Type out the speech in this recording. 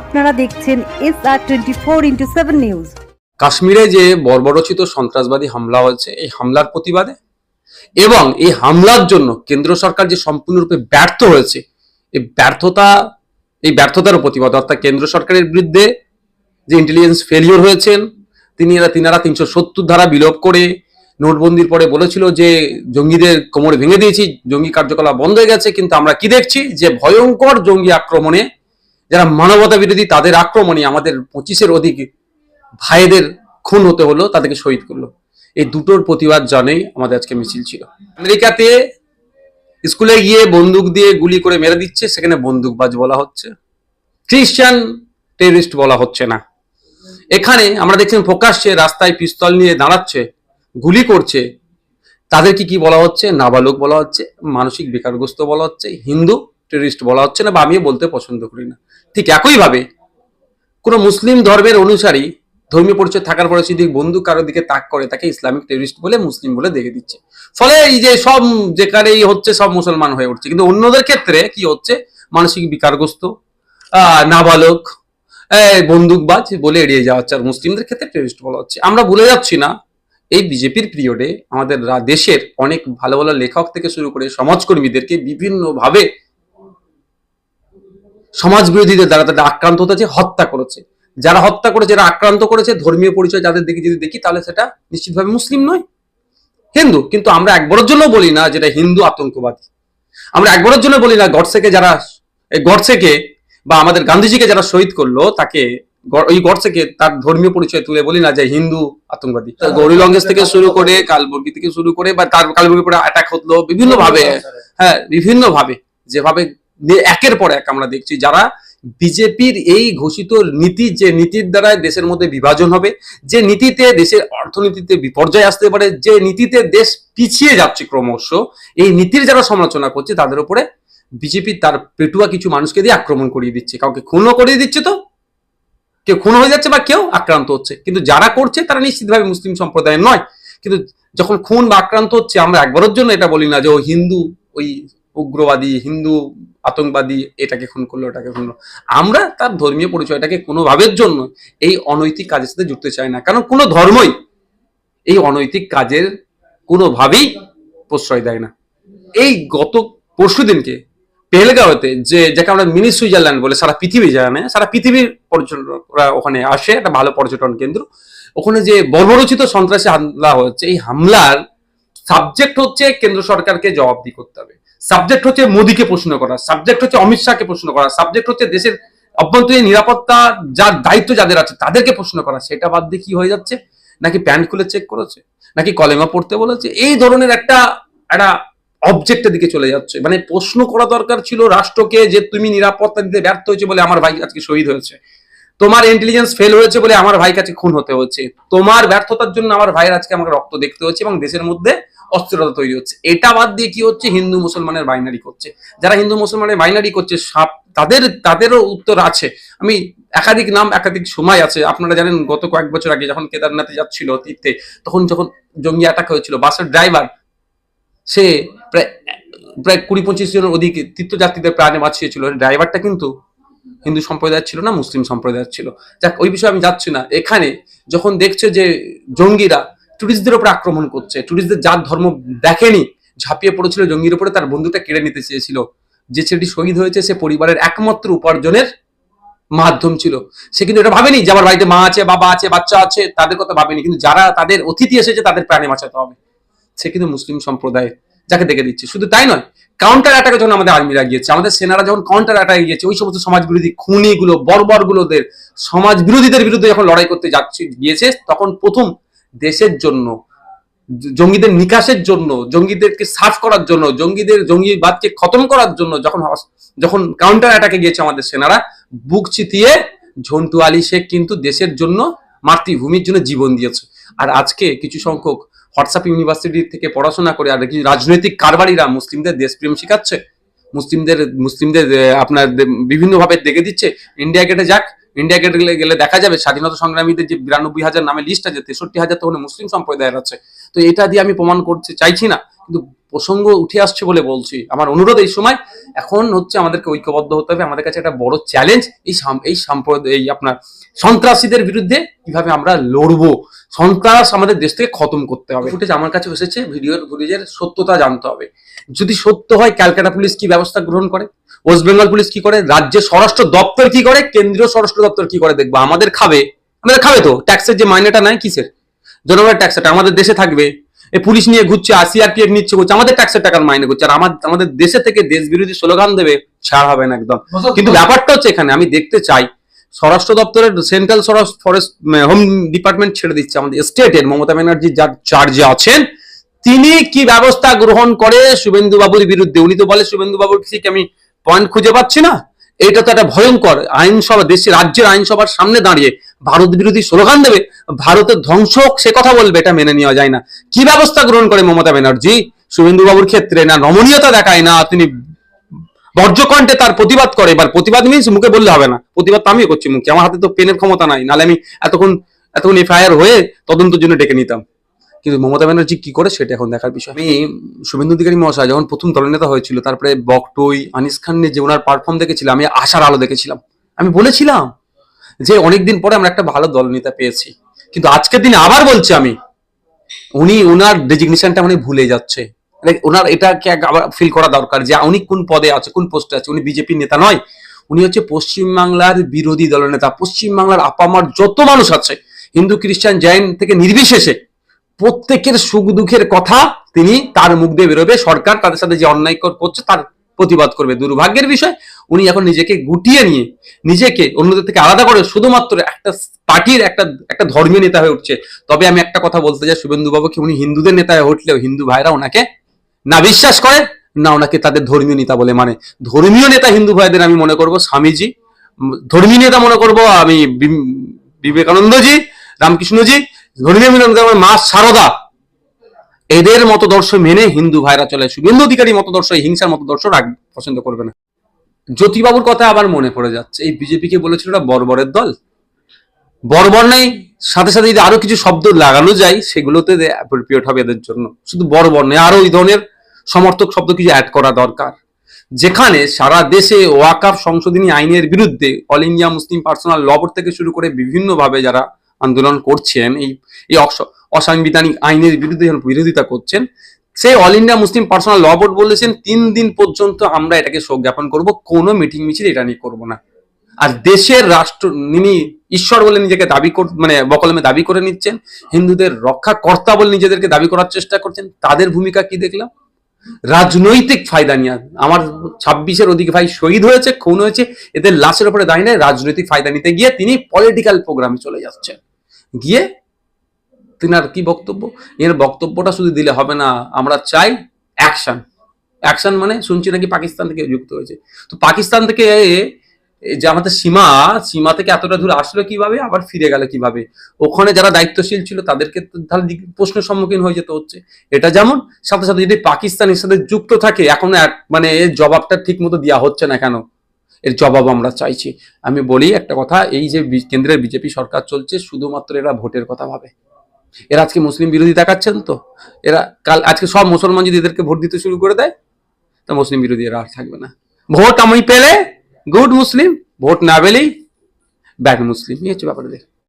আপনারা দেখছেন SR24x7 news. কাশ্মীরে যে বর্বরোচিত সন্ত্রাসবাদী হামলা হয়েছে, এই হামলার প্রতিবাদে এবং এই হামলার জন্য কেন্দ্র সরকার যে সম্পূর্ণরূপে ব্যর্থ হয়েছে, এই ব্যর্থতার প্রতিবাদ, অর্থাৎ কেন্দ্র সরকারের বিরুদ্ধে যে ইন্টেলিজেন্স ফেলিওর হয়েছেন, তিনারা 370 ধারা বিলোপ করে নোটবন্দির পরে বলেছিল যে জঙ্গিদের কোমর ভেঙে দিয়েছি, জঙ্গি কার্যকলাপ বন্ধ হয়ে গেছে। কিন্তু আমরা কি দেখছি যে ভয়ঙ্কর জঙ্গি আক্রমণে, যারা মানবতা বিরোধী, তাদের আক্রমণে আমাদের 25-এর অধিক ভাইদের খুন হতে হলো, তাদেরকে শহীদ করলো। এই দুটোর প্রতিবাদ জানেই আমাদের আজকে মিছিল ছিল। আমেরিকাতে স্কুলে গিয়ে বন্দুক দিয়ে গুলি করে মেরে দিচ্ছে, সেখানে বন্দুকবাজ বলা হচ্ছে, খ্রিস্টান টেররিস্ট বলা হচ্ছে না। এখানে আমরা দেখছেন প্রকাশ্যে রাস্তায় পিস্তল নিয়ে দাঁড়াচ্ছে, গুলি করছে, তাদেরকে কি বলা হচ্ছে? নাবালক বলা হচ্ছে, মানসিক বেকারগ্রস্ত বলা হচ্ছে, হিন্দু টেররিস্ট বলা হচ্ছে না, বা আমিও বলতে পছন্দ করি না। ঠিক একইভাবে কোনো মুসলিম ধর্মের অনুসারী, ধর্মীয় পরিচয় থাকার পরে যদি বন্দুক কারোর দিকে তাক করে, তাকে ইসলামিক টেররিস্ট বলে, মুসলিম বলে দেখে দিচ্ছে। ফলে এই যে সব যেখানেই হচ্ছে সব মুসলমান হয়ে উঠছে, কিন্তু অন্যদের ক্ষেত্রে কি হচ্ছে? মানসিক বিকারগ্রস্ত, নাবালক, বন্দুকবাজ বলে এড়িয়ে যাওয়া হচ্ছে, আর মুসলিমদের ক্ষেত্রে টেররিস্ট বলা হচ্ছে। আমরা ভুলে যাচ্ছি না, এই বিজেপির পিরিয়ডে আমাদের দেশের অনেক ভালো ভালো লেখক থেকে শুরু করে সমাজকর্মীদেরকে বিভিন্নভাবে সমাজ বিরোধীদের দ্বারা তাদের আক্রান্ত হতেছে, হত্যা করেছে। যারা হত্যা করেছে, যারা আক্রান্ত করেছে, ধর্মীয় পরিচয় যাদের দিকে যদি দেখি, তাহলে সেটা নিশ্চিতভাবে মুসলিম নয়, হিন্দু। কিন্তু আমরা একবারের জন্য বলি না যেটা হিন্দু আতঙ্কবাদী। আমরা একবারের জন্য বলি না গডসেকে বা আমাদের গান্ধীজিকে যারা শহীদ করলো, তাকে ওই গডসেকে তার ধর্মীয় পরিচয় তুলে বলি না যে হিন্দু আতঙ্কবাদী। গৌরী লঙ্কেশ থেকে শুরু করে কালবর্গী থেকে শুরু করে, বা তার কালবর্গীর পরে অ্যাটাক হলো বিভিন্নভাবে, বিভিন্নভাবে, যেভাবে একের পর এক আমরা দেখছি, যারা বিজেপির এই ঘোষিত নীতি, যে নীতির দ্বারা দেশের মধ্যে বিভাজন হবে, যে নীতিতে দেশের অর্থনীতিতে বিপর্যয় আসতে পারে, যে নীতিতে দেশ পিছিয়ে যাচ্ছে ক্রমশ, এই নীতির যারা সমালোচনা করছে, তাদের উপরে বিজেপি তার পেটুয়া কিছু মানুষকে দিয়ে আক্রমণ করিয়ে দিচ্ছে। কাউকে খুনও করিয়ে দিচ্ছে, তো কেউ খুন হয়ে যাচ্ছে বা কেউ আক্রান্ত হচ্ছে, কিন্তু যারা করছে তারা নিশ্চিতভাবে মুসলিম সম্প্রদায়ের নয়। কিন্তু যখন খুন বা আক্রান্ত হচ্ছে, আমরা একবারের জন্য এটা বলি না যে ও হিন্দু, ওই উগ্রবাদী, হিন্দু আতঙ্কবাদী, এটাকে খুন করলো, ওটাকে খুন করলো। আমরা তার ধর্মীয় পরিচয়টাকে কোনোভাবের জন্য এই অনৈতিক কাজের সাথে যুক্ত চাই না, কারণ কোনো ধর্মই এই অনৈতিক কাজের কোনোভাবেই প্রশ্রয় দেয় না। এই গত পরশু দিনকে পেহেলগাঁওতে, যাকে আমরা মিনি সুইজারল্যান্ড বলে সারা পৃথিবী জানে, সারা পৃথিবীর পর্যটকরা ওখানে আসে, একটা ভালো পর্যটন কেন্দ্র। ওখানে যে বর্বরোচিত সন্ত্রাসী হামলা হচ্ছে, এই হামলার সাবজেক্ট হচ্ছে কেন্দ্র সরকারকে জবাবদিহি করতে হবে, সাবজেক্ট হচ্ছে মোদীকে প্রশ্ন করা, সাবজেক্ট হচ্ছে অমিত শাহকে প্রশ্ন করা, সাবজেক্ট হচ্ছে দেশের অভ্যন্তরীণ নিরাপত্তা যার দায়িত্ব যাদের আছে তাদেরকে প্রশ্ন করা। সেটা বাদ দিয়ে কি হয়ে যাচ্ছে? নাকি প্যান্ট খুলে চেক করেছে, নাকি কলেমা পড়তে বলেছে, এই ধরনের একটা অবজেক্টের দিকে চলে যাচ্ছে। মানে প্রশ্ন করা দরকার ছিল রাষ্ট্রকে, যে তুমি নিরাপত্তা দিতে ব্যর্থ হয়েছে বলে আমার ভাই আজকে শহীদ হয়েছে, তোমার ইন্টেলিজেন্স ফেল হয়েছে বলে আমার ভাই কাছে খুন হতে হচ্ছে, তোমার ব্যর্থতার জন্য আমার ভাইয়ের আজকে আমাকে রক্ত দেখতে হচ্ছে, এবং দেশের মধ্যে অস্থিরতা তৈরি হচ্ছে। এটা বাদ দিয়ে কি হচ্ছে? হিন্দু মুসলমানের বাইনারি করছে। যারা হিন্দু মুসলমানের বাইনারি করছে, তাদেরও উত্তর আছে। আমি একাধিক নাম, একাধিক সময় আছে। আপনারা জানেন, গত কয়েক বছর আগে যখন কেদারনাথে যাচ্ছিল তীর্থে, তখন যখন জঙ্গি অ্যাটাক হয়েছিল, বাসের ড্রাইভার সে প্রায় 20-25 জনের অধিক তীর্থযাত্রীদের প্রাণে বাঁচিয়েছিল। ড্রাইভারটা কিন্তু হিন্দু সম্প্রদায়ের ছিল না, মুসলিম সম্প্রদায়ের ছিল। যাক, ওই বিষয়ে আমি যাচ্ছি না। এখানে যখন দেখছে যে জঙ্গিরা টুরিস্টদের উপরে আক্রমণ করছে, টুরিস্টদের যার ধর্ম দেখেনি ঝাঁপিয়ে পড়েছিল জঙ্গির উপরে, তার বন্ধুটা কেড়ে নিতে চেয়েছিল। যে ছেলেটি শহীদ হয়েছে, সে পরিবারের একমাত্র উপার্জনের মাধ্যম ছিল। সে কিন্তু এটা ভাবেনি যে আমার বাড়িতে মা আছে, বাবা আছে, বাচ্চা আছে, তাদের কথা ভাবেনি। কিন্তু যারা তাদের অতিথি এসেছে, তাদের প্রাণে বাঁচাতে হবে, সে কিন্তু মুসলিম সম্প্রদায়, যাকে দেখে দিচ্ছে। শুধু তাই নয়, কাউন্টার অ্যাটাকে যখন আমাদের আর্মিরা গিয়েছে, আমাদের সেনারা যখন কাউন্টার অ্যাটাকে গিয়েছে, ওই সমস্ত সমাজ বিরোধী খুনিগুলো, বর্বরগুলোদের, সমাজ বিরোধীদের বিরুদ্ধে যখন লড়াই করতে গিয়েছে, তখন প্রথম দেশের জন্য, জঙ্গিদের নিকাশের জন্য, জঙ্গিদেরকে সাফ করার জন্য, জঙ্গিবাদকে খতম করার জন্য যখন কাউন্টার অ্যাটাকে গিয়েছে আমাদের সেনারা, বুক চিতিয়ে ঝন্টু আলী শেখ কিন্তু দেশের জন্য, মাতৃভূমির জন্য জীবন দিয়েছে। আর আজকে কিছু সংখ্যক হোয়াটসঅ্যাপ ইউনিভার্সিটি থেকে পড়াশোনা করে আর কিছু রাজনৈতিক কারবারিরা মুসলিমদের দেশপ্রেম শেখাচ্ছে, মুসলিমদের আপনার বিভিন্নভাবে দেখে দিচ্ছে। ইন্ডিয়া গেটে যাক, ইন্ডিয়া গেটে গেলে দেখা যাবে স্বাধীনতা সংগ্রামীদের যে 92,000 নামে লিস্ট আছে, 63,000 তো মুসলিম সম্প্রদায়ের আছে। তো এটা দিয়ে আমি প্রমাণ করতে চাইছি না, কিন্তু প্রসঙ্গ উঠে আসছে বলে বলছি। আমার অনুরোধ এই সময় এখন হচ্ছে আমাদেরকে ঐক্যবদ্ধ হতে হবে। আমাদের কাছে একটা বড় চ্যালেঞ্জ এই সম্প্রদায়, এই আপনার সন্ত্রাসীদের বিরুদ্ধে কিভাবে আমরা লড়বো। সন্ত্রাস আমাদের দেশ থেকে খতম করতে হবে। ফুটেজ আমার কাছে এসেছে, ফুটেজের সত্যতা জানতে হবে। যদি সত্য হয়, ক্যালকাটা পুলিশ কি ব্যবস্থা গ্রহণ করে, ওয়েস্ট বেঙ্গল পুলিশ কি করে, রাজ্যের স্বরাষ্ট্র দপ্তর কি করে, কেন্দ্রীয় স্বরাষ্ট্র দপ্তর কি করে, দেখবো। আমাদের খাবে তো ট্যাক্সের যে মাইনেটা নাই, কিসের জনগণের ট্যাক্সটা আমাদের দেশে থাকবে। এই পুলিশ নিয়ে ঘুরছে, সিআরপিএফ নিচ্ছে, করছে, আমাদের ট্যাক্সের টাকার মাইনে করছে, আর আমাদের দেশে থেকে দেশ বিরোধী স্লোগান দেবে, ছাড় হবে না একদম। কিন্তু ব্যাপারটা হচ্ছে এখানে আমি দেখতে চাই স্বরাষ্ট্র দপ্তরের সেন্ট্রাল ফরেস্ট হোম ডিপার্টমেন্ট ছেড়ে দিচ্ছে, আমাদের স্টেটের মমতা ব্যানার্জি যার চার্জে আছেন তিনি কি ব্যবস্থা গ্রহণ করে শুভেন্দু বাবুর বিরুদ্ধে। উনি তো বলে শুভেন্দু বাবুর কিছু আমি পয়েন্ট খুঁজে পাচ্ছি না। এটা তো একটা ভয়ঙ্কর আইনসভা, দেশের রাজ্যের আইনসভার সামনে দাঁড়িয়ে ভারত বিরোধী স্লোগান দেবে, ভারতের ধ্বংস হোক সে কথা বলবে, এটা মেনে নেওয়া যায় না। কি ব্যবস্থা গ্রহণ করে মমতা ব্যানার্জি শুভেন্দু বাবুর ক্ষেত্রে? না নমনীয়তা দেখায়, না তিনি বর্জ্যকণ্ঠে তার প্রতিবাদ করে। এবার প্রতিবাদ মিনস মুখে বললে হবে না, প্রতিবাদ তো আমিও করছি মুখে, আমার হাতে তো পেনের ক্ষমতা নাই, নাহলে আমি এতক্ষণ এফআইআর হয়ে তদন্তের জন্য ডেকে নিতাম। কিন্তু মমতা ব্যানার্জি কি করে সেটা এখন দেখার বিষয়। আমি শুভেন্দু অধিকারী মহাশয় যখন প্রথম দলনেতা হয়েছিল, তারপরে বকটই আনিস খানের যে ওনার পারফর্ম দেখেছিলাম, আমি আশার আলো দেখেছিলাম। আমি বলেছিলাম যে অনেকদিন পরে আমরা একটা ভালো দলনেতা পেয়েছি, কিন্তু আজকের দিনে আবার বলছি আমি, ওনার ডেজিগনেশনটা মানে ভুলে যাচ্ছে। ওনার এটাকে আবার ফিল করা দরকার যে উনি কোন পদে আছে, কোন পোস্টে আছে। উনি বিজেপির নেতা নয়, উনি হচ্ছে পশ্চিমবাংলার বিরোধী দলনেতা। পশ্চিমবাংলার আপামার যত মানুষ আছে, হিন্দু খ্রিস্টান জৈন থেকে নির্বিশেষে, প্রত্যেকের সুখ দুঃখের কথা তিনি তার মুখ দিয়ে বেরোবে। সরকার তাদের সাথে যে অন্যায় করছে তার প্রতিবাদ করবে। দুর্ভাগ্যের বিষয়, উনি এখন নিজেকে গুটিয়ে নিয়ে নিজেকে অন্যদের থেকে আলাদা করে শুধুমাত্র একটা পার্টির একটা ধর্মীয় নেতা হয়ে উঠছে। তবে আমি একটা কথা বলতে চাই, শুভেন্দু বাবুকে উনি হিন্দুদের নেতা হয়ে উঠলেও হিন্দু ভাইরা ওনাকে না বিশ্বাস করে, না ওনাকে তাদের ধর্মীয় নেতা বলে মানে। ধর্মীয় নেতা হিন্দু ভাইদের আমি মনে করবো স্বামীজি, ধর্মীয় নেতা মনে করবো আমি বিবেকানন্দজি, রামকৃষ্ণজি, ধর্মীয় নেতা মা সারদা, এদের মতদর্শ মেনে হিন্দু ভাইরা চলে। শুভেন্দু অধিকারী মতদর্শ, হিংসার মতদর্শ পছন্দ করবে না। জ্যোতিবাবুর কথা আবার মনে পড়ে যাচ্ছে, এই বিজেপিকে বলেছিল ওরা বর্বরের দল। বর্বর নেই, সাথে সাথে যদি আরো কিছু শব্দ লাগানো যায় সেগুলোতে অ্যাপ্রোপ্রিয়েট হবে এদের জন্য। শুধু বর্বর নেই, আরো এই ধরনের সমর্থক শব্দ কিছু অ্যাড করা দরকার। যেখানে সারা দেশে ওয়াকাফ সংশোধনী আইনের বিরুদ্ধে অল ইন্ডিয়া মুসলিম পার্সোনাল ল বোর্ড থেকে শুরু করে বিভিন্ন ভাবে যারা আন্দোলন করছেন, এই অসাংবিধানিক আইনের বিরুদ্ধে যখন বিরোধিতা করছেন, সেই অল ইন্ডিয়া মুসলিম পার্সোনাল ল বোর্ড বলেছেন 3 দিন পর্যন্ত আমরা এটাকে শোক জ্ঞাপন করবো, কোনো মিটিং মিছিল এটা নিয়ে করবো না। আর দেশের রাষ্ট্র যিনি ঈশ্বর বলে নিজেকে বকলমে দাবি করে নিচ্ছেন, হিন্দুদের রক্ষাকর্তা বলে নিজেদেরকে দাবি করার চেষ্টা করছেন, তাদের ভূমিকা কি দেখলাম? রাজনৈতিক ফায়দা নিয়ে। আমার 26-এর অধিক ভাই শহীদ হয়েছে, খুন হয়েছে, এদের লাশের উপরে দাঁড়িয়ে রাজনৈতিক ফায়দা নিতে গিয়ে তিনি পলিটিক্যাল প্রোগ্রামে চলে যাচ্ছেন। গিয়ে তিনার কি বক্তব্য? এর বক্তব্যটা শুধু দিলে হবে না, আমরা চাই অ্যাকশন। মানে শুনছি নাকি পাকিস্তান থেকে যুক্ত হয়েছে। তো পাকিস্তান থেকে যে আমাদের সীমা থেকে এতটা দূর আসলো কিভাবে, আবার ফিরে গেল কিভাবে? ওখানে যারা দায়িত্বশীল ছিল তাদেরকে তাহলে প্রশ্নের সম্মুখীন হয়ে যেতে হচ্ছে। এটা যেমন, সাথে সাথে যদি পাকিস্তানের সাথে যুক্ত থাকে, এখন এর জবাবটা ঠিক মতো দেওয়া হচ্ছে না কেন? এর জবাব আমরা চাইছি। আমি বলি একটা কথা, এই যে কেন্দ্রের বিজেপি সরকার চলছে, শুধুমাত্র এরা ভোটের কথা ভাবে। এরা আজকে মুসলিম বিরোধী দেখাচ্ছেন, তো এরা আজকে সব মুসলমান যদি এদেরকে ভোট দিতে শুরু করে দেয়, তা মুসলিম বিরোধী এরা আর থাকবে না। ভোট আমি পেলে গুড মুসলিম, ভোট না পেলেই ব্যাড মুসলিম, এই হচ্ছে ব্যাপার।